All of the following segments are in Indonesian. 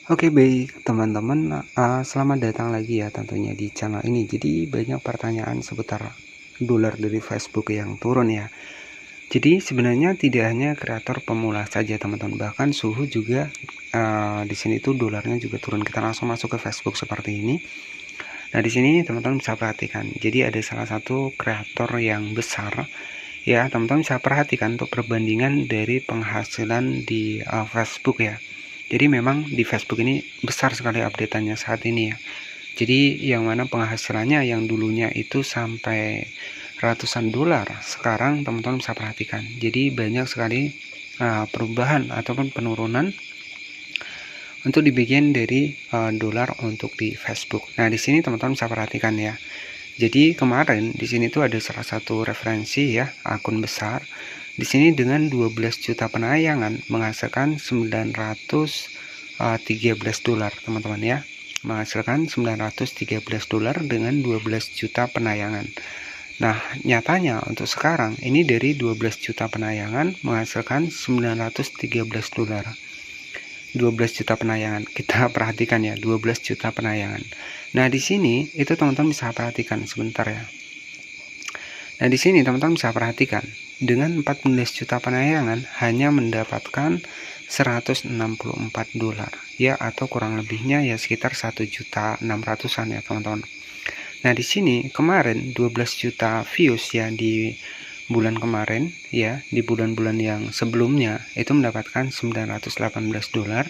Oke baik teman-teman, selamat datang lagi ya tentunya di channel ini. Jadi banyak pertanyaan seputar dolar dari Facebook yang turun ya. Jadi sebenarnya tidak hanya kreator pemula saja teman-teman, bahkan Suhu juga di sini tuh dolarnya juga turun. Kita langsung masuk ke Facebook seperti ini. Nah di sini teman-teman bisa perhatikan. Jadi ada salah satu kreator yang besar ya, teman-teman bisa perhatikan untuk perbandingan dari penghasilan di Facebook ya. Jadi memang di Facebook ini besar sekali updateannya saat ini ya. Jadi yang mana penghasilannya yang dulunya itu sampai ratusan dolar, sekarang teman-teman bisa perhatikan. Jadi banyak sekali perubahan ataupun penurunan untuk dibikin dari dolar untuk di Facebook. Nah, di sini teman-teman bisa perhatikan ya. Jadi kemarin di sini tuh ada salah satu referensi ya, akun besar. Di sini dengan 12 juta penayangan menghasilkan 913 dolar, teman-teman ya. Menghasilkan 913 dolar dengan 12 juta penayangan. Nah, nyatanya untuk sekarang ini dari 12 juta penayangan menghasilkan 913 dolar. 12 juta penayangan. Kita perhatikan ya, 12 juta penayangan. Nah, di sini itu teman-teman bisa perhatikan sebentar ya. Nah, di sini teman-teman bisa perhatikan dengan 14 juta penayangan hanya mendapatkan 164 dolar ya, atau kurang lebihnya ya sekitar 1.600.000-an ya, teman-teman. Nah, di sini kemarin 12 juta views ya di bulan kemarin ya, di bulan-bulan yang sebelumnya itu mendapatkan 918 dolar,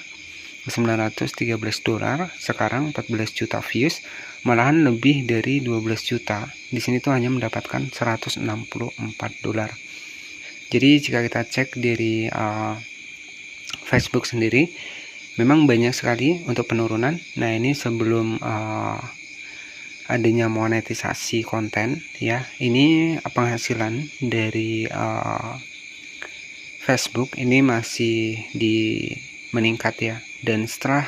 913 dolar, sekarang 14 juta views, malahan lebih dari 12 juta. Di sini tuh hanya mendapatkan 164 dolar. Jadi jika kita cek dari Facebook sendiri, memang banyak sekali untuk penurunan. Nah, ini sebelum adanya monetisasi konten ya, ini penghasilan dari Facebook ini masih di meningkat ya, dan setelah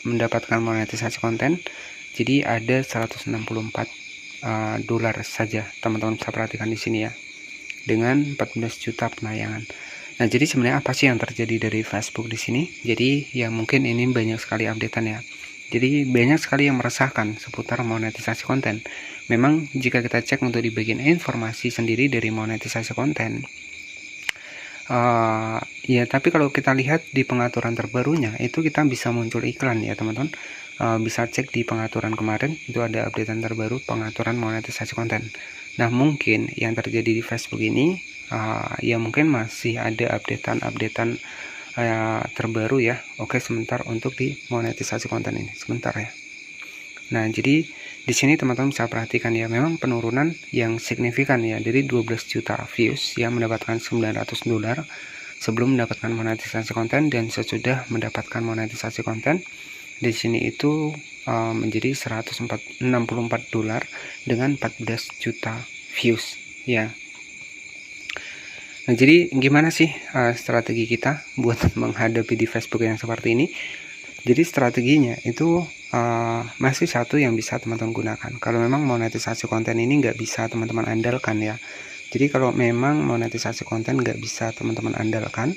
mendapatkan monetisasi konten jadi ada 164 dolar saja, teman-teman bisa perhatikan di sini ya, dengan 14 juta penayangan. Nah, jadi sebenarnya apa sih yang terjadi dari Facebook di sini? Jadi ya mungkin ini banyak sekali updatean ya. Jadi banyak sekali yang meresahkan seputar monetisasi konten. Memang jika kita cek untuk di bagian informasi sendiri dari monetisasi konten, ya tapi kalau kita lihat di pengaturan terbarunya itu kita bisa muncul iklan ya, teman-teman. Bisa cek di pengaturan kemarin, itu ada updatean terbaru pengaturan monetisasi konten. Nah, mungkin yang terjadi di Facebook ini ya mungkin masih ada updatean terbaru ya. Oke, sebentar untuk di monetisasi konten ini sebentar ya. Nah, jadi di sini teman-teman bisa perhatikan ya, memang penurunan yang signifikan ya, dari 12 juta views yang mendapatkan 900 dolar sebelum mendapatkan monetisasi konten, dan sesudah mendapatkan monetisasi konten di sini itu menjadi 164 dolar dengan 14 juta views ya. Nah, jadi gimana sih strategi kita buat menghadapi di Facebook yang seperti ini? Jadi strateginya itu masih satu yang bisa teman-teman gunakan. Kalau memang monetisasi konten ini nggak bisa teman-teman andalkan ya. Jadi kalau memang monetisasi konten nggak bisa teman-teman andalkan,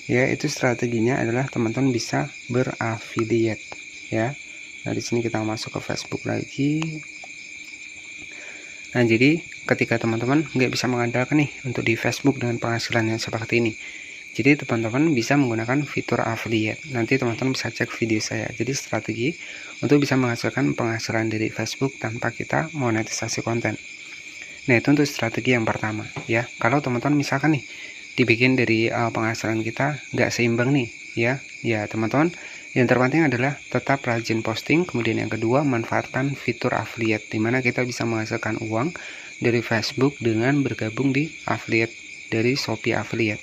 ya itu strateginya adalah teman-teman bisa beraffiliate ya. Nah, di sini kita masuk ke Facebook lagi. Nah, jadi ketika teman-teman nggak bisa mengandalkan nih untuk di Facebook dengan penghasilan yang seperti ini, jadi teman-teman bisa menggunakan fitur affiliate. Nanti teman-teman bisa cek video saya. Jadi strategi untuk bisa menghasilkan penghasilan dari Facebook tanpa kita monetisasi konten. Nah, itu untuk strategi yang pertama ya. Kalau teman-teman misalkan nih dibikin dari penghasilan kita nggak seimbang nih ya teman-teman, yang terpenting adalah tetap rajin posting. Kemudian yang kedua, manfaatkan fitur affiliate, dimana kita bisa menghasilkan uang dari Facebook dengan bergabung di affiliate dari Shopee Affiliate.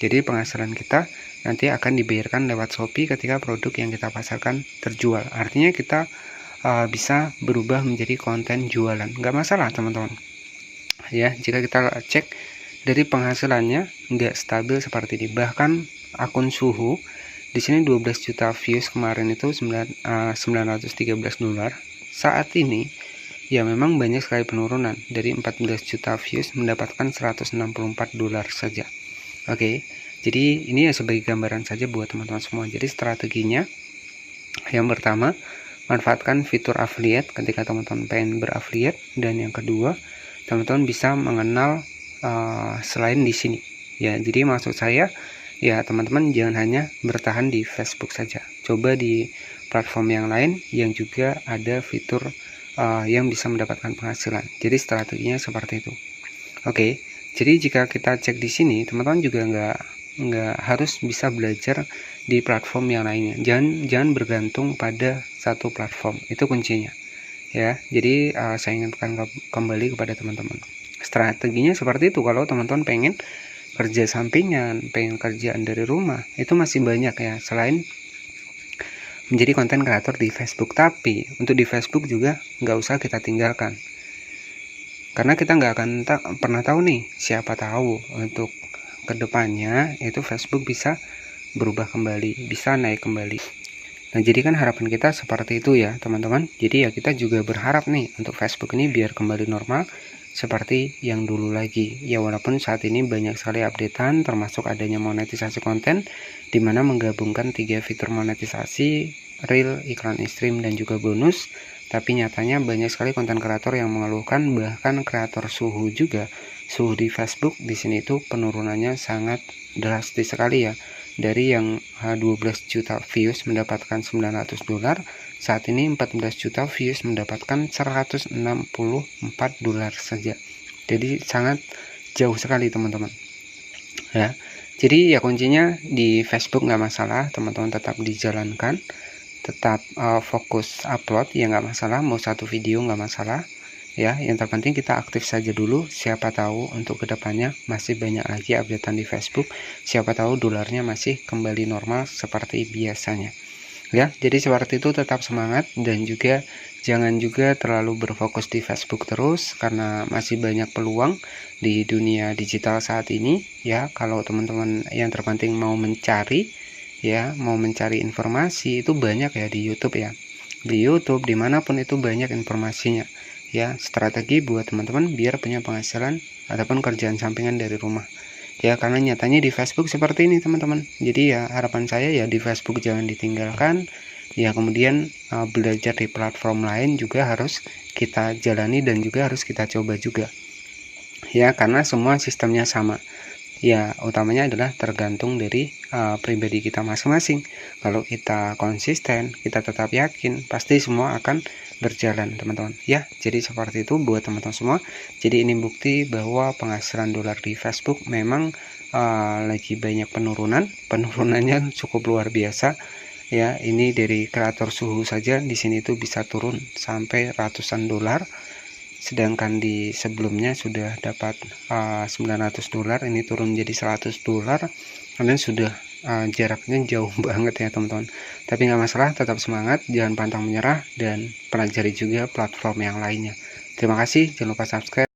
Jadi penghasilan kita nanti akan dibayarkan lewat Shopee ketika produk yang kita pasarkan terjual. Artinya kita bisa berubah menjadi konten jualan, nggak masalah teman-teman ya. Jika kita cek dari penghasilannya nggak stabil seperti ini, bahkan akun Suhu di sini 12 juta views kemarin itu 913 dolar. Saat ini ya memang banyak sekali penurunan, dari 14 juta views mendapatkan 164 dolar saja. Oke, jadi ini ya sebagai gambaran saja buat teman-teman semua. Jadi strateginya Yang pertama, manfaatkan fitur affiliate ketika teman-teman pengen berafiliate, dan yang kedua, teman-teman bisa mengenal selain di sini. Ya, jadi maksud saya ya teman-teman jangan hanya bertahan di Facebook saja. Coba di platform yang lain yang juga ada fitur yang bisa mendapatkan penghasilan. Jadi strateginya seperti itu. Oke, jadi jika kita cek di sini, teman-teman juga nggak harus bisa belajar di platform yang lainnya. Jangan bergantung pada satu platform. Itu kuncinya. Ya, jadi saya ingatkan kembali kepada teman-teman. Strateginya seperti itu. Kalau teman-teman pengen kerja sampingan, pengen kerjaan dari rumah, itu masih banyak ya selain menjadi konten kreator di Facebook. Tapi untuk di Facebook juga nggak usah kita tinggalkan, karena kita nggak akan pernah tahu nih, siapa tahu untuk kedepannya itu Facebook bisa berubah kembali, bisa naik kembali. Nah, jadi kan harapan kita seperti itu ya teman-teman. Jadi ya kita juga berharap nih untuk Facebook ini biar kembali normal seperti yang dulu lagi. Ya walaupun saat ini banyak sekali updatean, termasuk adanya monetisasi konten, dimana menggabungkan 3 fitur monetisasi, reel, iklan in-stream, dan juga bonus. Tapi nyatanya banyak sekali konten kreator yang mengeluhkan, bahkan kreator suhu juga. Suhu di Facebook di sini itu penurunannya sangat drastis sekali ya. Dari yang 12 juta views mendapatkan $900, saat ini 14 juta views mendapatkan $164 saja. Jadi sangat jauh sekali teman-teman ya. Jadi ya kuncinya di Facebook nggak masalah, teman-teman tetap dijalankan, tetap fokus upload ya nggak masalah, mau satu video nggak masalah ya. Yang terpenting kita aktif saja dulu, siapa tahu untuk kedepannya masih banyak lagi updatean di Facebook, siapa tahu dolarnya masih kembali normal seperti biasanya ya. Jadi seperti itu, tetap semangat, dan juga jangan juga terlalu berfokus di Facebook terus, karena masih banyak peluang di dunia digital saat ini ya. Kalau teman-teman yang terpenting mau mencari ya, mau mencari informasi, itu banyak ya di YouTube ya, di YouTube dimanapun itu banyak informasinya ya. Strategi buat teman-teman biar punya penghasilan ataupun kerjaan sampingan dari rumah ya, karena nyatanya di Facebook seperti ini teman-teman. Jadi ya harapan saya ya di Facebook jangan ditinggalkan ya. Kemudian belajar di platform lain juga harus kita jalani dan juga harus kita coba juga ya, karena semua sistemnya sama ya. Utamanya adalah tergantung dari pribadi kita masing-masing. Kalau kita konsisten, kita tetap yakin, pasti semua akan berjalan teman-teman ya. Jadi seperti itu buat teman-teman semua. Jadi ini bukti bahwa penghasilan dolar di Facebook memang lagi banyak penurunannya cukup luar biasa ya. Ini dari kreator suhu saja di sini tuh bisa turun sampai ratusan dolar, sedangkan di sebelumnya sudah dapat $900, ini turun jadi $100, dan sudah jaraknya jauh banget ya teman-teman. Tapi nggak masalah, tetap semangat, jangan pantang menyerah, dan pelajari juga platform yang lainnya. Terima kasih, jangan lupa subscribe.